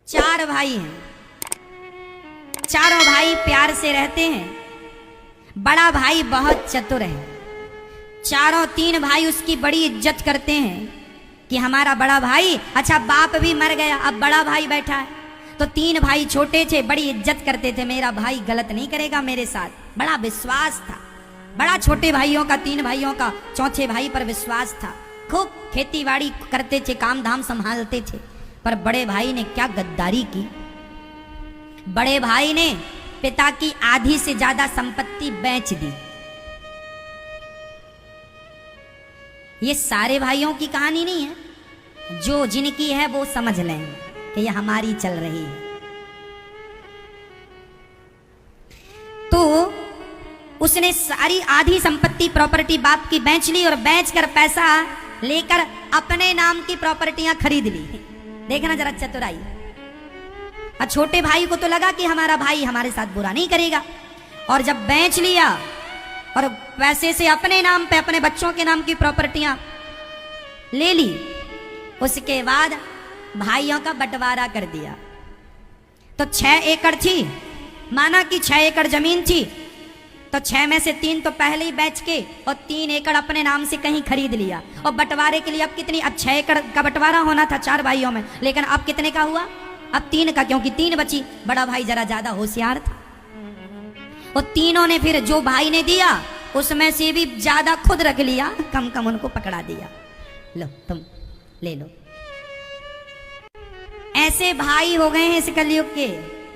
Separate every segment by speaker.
Speaker 1: चार भाई हैं। चारों भाई प्यार से रहते हैं। बड़ा भाई बहुत चतुर है। चारों तीन भाई उसकी बड़ी इज्जत करते हैं कि हमारा बड़ा भाई, अच्छा बाप भी मर गया, अब बड़ा भाई बैठा है। तो तीन भाई छोटे थे, बड़ी इज्जत करते थे, मेरा भाई गलत नहीं करेगा मेरे साथ, बड़ा विश्वास था। बड़ा छोटे भाइयों का, तीन भाइयों का चौथे भाई पर विश्वास था। खूब खेती बाड़ी करते थे, काम धाम संभालते थे। पर बड़े भाई ने क्या गद्दारी की। बड़े भाई ने पिता की आधी से ज्यादा संपत्ति बेच दी। ये सारे भाइयों की कहानी नहीं है, जो जिनकी है वो समझ लें कि ये हमारी चल रही है। तो उसने सारी आधी संपत्ति प्रॉपर्टी बाप की बेच ली और बेचकर पैसा लेकर अपने नाम की प्रॉपर्टियां खरीद ली। देखना जरा चतुराई। और छोटे भाई को तो लगा कि हमारा भाई हमारे साथ बुरा नहीं करेगा, और जब बेच लिया और पैसे से अपने नाम पे, अपने बच्चों के नाम की प्रॉपर्टियां ले ली, उसके बाद भाइयों का बंटवारा कर दिया। तो 6 एकड़ थी, माना कि 6 एकड़ जमीन थी, तो 6 में से 3 तो पहले ही बेच के और 3 एकड़ अपने नाम से कहीं खरीद लिया। और बंटवारे के लिए अब कितनी, अब 6 एकड़ का बंटवारा होना था 4 भाइयों में, लेकिन अब कितने का हुआ, अब 3 का, क्योंकि 3 बची। बड़ा भाई जरा ज्यादा होशियार था, और तीनों ने फिर जो भाई ने दिया उसमें से भी ज्यादा खुद रख लिया, कम कम उनको पकड़ा दिया, लो तुम ले लो। ऐसे भाई हो गए हैं इस कलयुग के।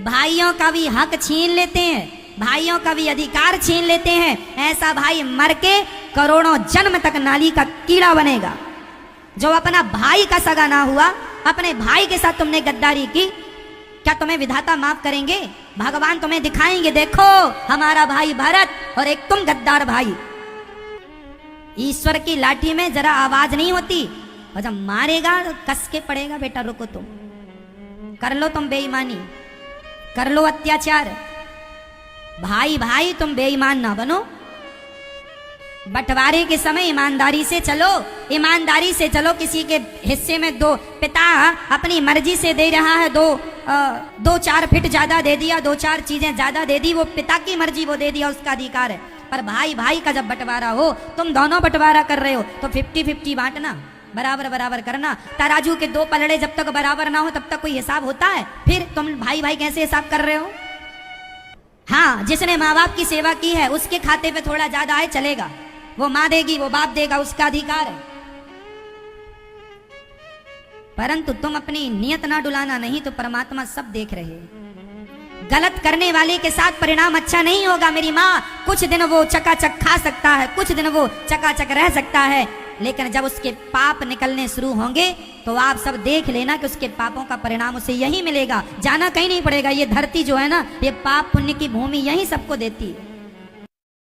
Speaker 1: भाइयों का भी हक छीन लेते हैं, भाइयों का भी अधिकार छीन लेते हैं। ऐसा भाई मर के करोड़ों जन्म तक नाली का कीड़ा बनेगा। जो अपना भाई का सगा ना हुआ, अपने भाई के साथ तुमने गद्दारी की, क्या तुम्हें विधाता माफ करेंगे? भगवान तुम्हें दिखाएंगे, देखो हमारा भाई भरत और एक तुम गद्दार भाई। ईश्वर की लाठी में जरा आवाज नहीं होती, और जब मारेगा तो कस के पड़ेगा, बेटा रुको, तुम कर लो, तुम बेईमानी कर लो, अत्याचार। भाई भाई तुम बेईमान ना बनो। बंटवारे के समय ईमानदारी से चलो, ईमानदारी से चलो। किसी के हिस्से में दो, पिता अपनी मर्जी से दे रहा है, 2-4 फीट ज्यादा दे दिया, 2-4 चीजें ज्यादा दे दी, वो पिता की मर्जी, वो दे दिया, उसका अधिकार है। पर भाई भाई का जब बंटवारा हो, तुम दोनों बंटवारा कर रहे हो, तो 50-50 बांटना, बराबर बराबर करना। तराजू के 2 पलड़े जब तक बराबर ना हो तब तक कोई हिसाब होता है? फिर तुम भाई भाई कैसे हिसाब कर रहे हो? हाँ, जिसने माँ बाप की सेवा की है उसके खाते पे थोड़ा ज्यादा है, चलेगा, वो माँ देगी, वो बाप देगा, उसका अधिकार है। परंतु तुम अपनी नियत ना डुलाना, नहीं तो परमात्मा सब देख रहे। गलत करने वाले के साथ परिणाम अच्छा नहीं होगा मेरी माँ। कुछ दिन वो चकाचक खा सकता है, कुछ दिन वो चकाचक रह सकता है, लेकिन जब उसके पाप निकलने शुरू होंगे तो आप सब देख लेना कि उसके पापों का परिणाम उसे यही मिलेगा, जाना कहीं नहीं पड़ेगा। ये धरती जो है ना, ये पाप पुण्य की भूमि यही सबको देती है।